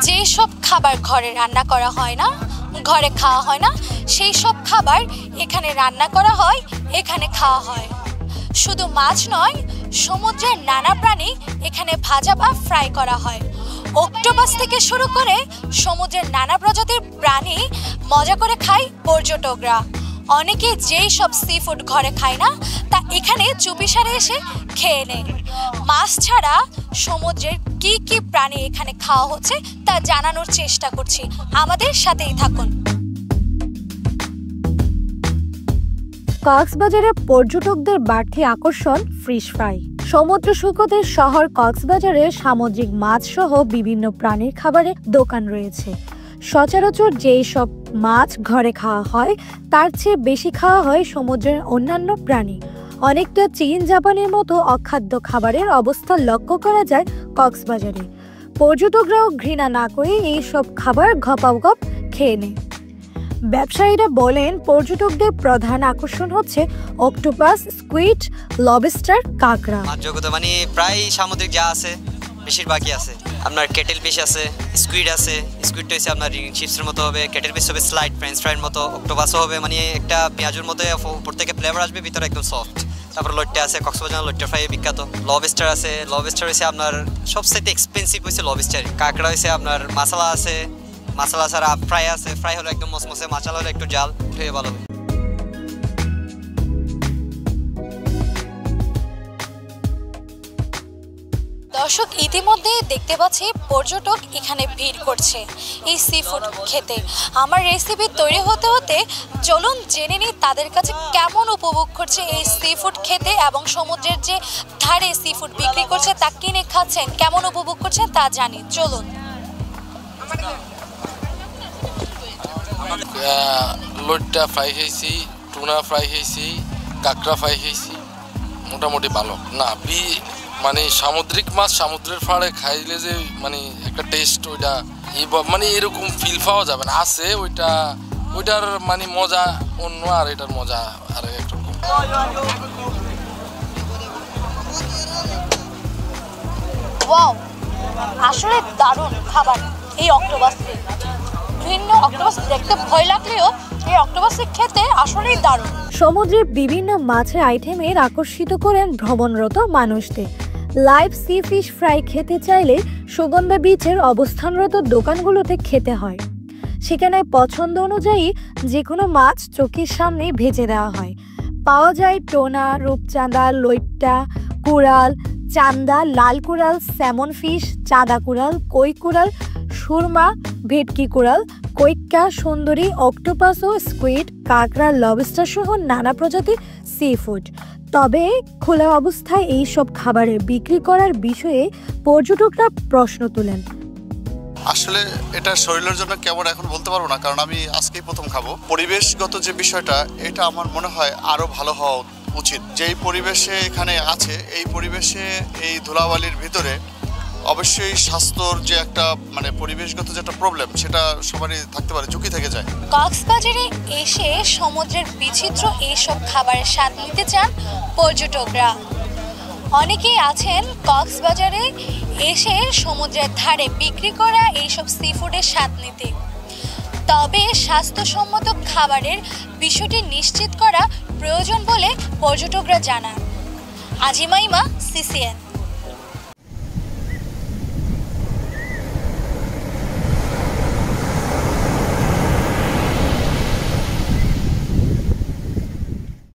যে সব খাবার ঘরে রান্না করা হয় না, ঘরে খাওয়া হয় না, সেই সব খাবার এখানে রান্না করা হয়, এখানে খাওয়া হয়। শুধু মাছ নয়, সমুদ্রের নানা প্রাণী এখানে ভাজা বা ফ্রাই করা হয়। অক্টোপাস থেকে শুরু করে সমুদ্রের নানা প্রজাতির প্রাণী মজা করে খায় পর্যটকরা। অনেকে যেই সব সি ফুড ঘরে খায় না, তা এখানে চুপিসারে এসে খেয়ে নেয়। মাছ ছাড়া সমুদ্রের কি কি প্রাণী এখানে খাওয়া হচ্ছে তা জানানোর চেষ্টা করছি, আমাদের সাথেই থাকুন। কক্সবাজারে পর্যটকদের বাড়তি আকর্ষণ ফিশ ফ্রাই। সমুদ্র সৈকতের শহর কক্সবাজারে সামুদ্রিক মাছ সহ বিভিন্ন প্রাণীর খাবারের দোকান রয়েছে। সচরাচর যেই সব মাছ ঘরে খাওয়া হয় তার চেয়ে বেশি খাওয়া হয় সমুদ্রের অন্যান্য প্রাণী। অনেকটা চীন জাপানের মতো অখাদ্য খাবারের অবস্থা লক্ষ্য করা যায় কক্সবাজারে। পর্যটকরাও ঘৃণা না করে এই সব খাবার গপাগপ খেয়ে নেয়। ব্যবসায়ীরা বলেন পর্যটকদের প্রধান আকর্ষণ হচ্ছে অক্টোপাস, স্কুইড, লবস্টার, কাঁকড়া। জগতে মানে প্রায় সামুদ্রিক যা আছে বেশিরভাগই আছে। আপনার কেটেল ফিশ আছে, স্কুইড আছে। স্কুইডটা হচ্ছে আপনার রিং চিপসের মতো হবে, কেটেল ফিশ হবে স্লাইড ফ্রেঞ্চ ফ্রাইয়ের মতো, অক্টোপাসও হবে মানে একটা পেঁয়াজের মতো উপর থেকে ফ্লেভার আসবে, ভিতরে একদম সফট। তারপর লইট্টা আছে, কক্সবাজার লইট্টা ফ্রাই বিখ্যাত। লবস্টার আছে, লবস্টার হচ্ছে আপনার সবচেয়ে এক্সপেন্সিভ হচ্ছে লবস্টার। কাঁকড়া হচ্ছে আপনার মশলা আছে, মশলা ছাড়া ফ্রাই আছে। ফ্রাই হলো একদম মসমসে, মশলা হলো একটু জাল, খেয়ে ভালো। দর্শক, ইতিমধ্যে দেখতে পাচ্ছি পর্যটক এখানে ভিড় করছে এই সি ফুড খেতে। আমার রেসিপি তৈরি হতে হতে চলুন জেনে নিই তাদের কাছে কেমন উপভোগ করছে এই সি ফুড খেতে, এবং সমুদ্রের যে ধারে সি ফুড বিক্রি করছে তা কিনে খাচ্ছেন, কেমন উপভোগ করছেন তা জানি। চলুন। লইট্টা ফ্রাই খেয়েছি, টুনা ফ্রাই খেয়েছি, কাঁকড়া ফ্রাই খেয়েছি, মোটামুটি ভালো। না মানে সামুদ্রিক মাছ সমুদ্রের ফাড়ে খাইলে যে মানে একটা টেস্ট, ওইটা মানে এরকম ফিল পাওয়া যাবে না। আছে ওইটার মানে মজা অন্য, আর এটার মজা আর একরকম। ওয়াও, আসলে দারুণ খাবার এই অক্টোপাস। বিভিন্ন অক্টোপাস দেখতে ভয় লাগলেও এই অক্টোপাস খেতে আসলেই দারুণ। সমুদ্রের বিভিন্ন মাছের আইটেমের আকর্ষিত করেন ভ্রমণরত মানুষদের। লাইভ সি ফিশ ফ্রাই খেতে চাইলে সুগন্ধা বিচের অবস্থানরত দোকানগুলোতে খেতে হয়। সেখানে পছন্দ অনুযায়ী যে কোনো মাছ চোখের সামনে ভেজে দেওয়া হয়। পাওয়া যায় টোনা, রূপচাঁদা, লইট্টা, কুড়াল, চান্দা, লাল কুড়াল, স্যামন ফিশ, চাঁদা কুড়াল, কই কুড়াল, সুরমা, ভেটকি কুড়াল, কৈক্কা, সুন্দরী, অক্টোপাস ও স্কুইড, কাঁকড়া, লবস্টার সহ নানা প্রজাতির সি ফুড। তবে খোলা অবস্থায় এই সব খাবারের বিক্রি করার বিষয়ে পর্যটকরা প্রশ্ন তোলেন। আসলে এটা শরীরের জন্য কেমন এখন বলতে পারবো না, কারণ আমি আজকেই প্রথম খাবো। পরিবেশগত যে বিষয়টা, এটা আমার মনে হয় আরো ভালো হওয়া উচিত। যেই পরিবেশে এখানে আছে, এই পরিবেশে এই ধুলাবালির ভিতরে অবশ্যই স্বাস্থ্যর যে একটা মানে পরিবেশগত যে একটা প্রবলেম, সেটা সবারই থাকতে পারে, ঝুঁকি থেকে যায়। কক্সবাজারে এসে সমুদ্রের বিচিত্র এইসব খাবারের স্বাদ নিতে চান পর্যটকরা। অনেকেই আছেন কক্সবাজারে এসে সমুদ্রের ধারে বিক্রি করা এইসব সি ফুডের স্বাদ নিতে। তবে স্বাস্থ্যসম্মত খাবারের বিষয়টি নিশ্চিত করা প্রয়োজন বলে পর্যটকরা জানান। আজিমা ইমা, CCN।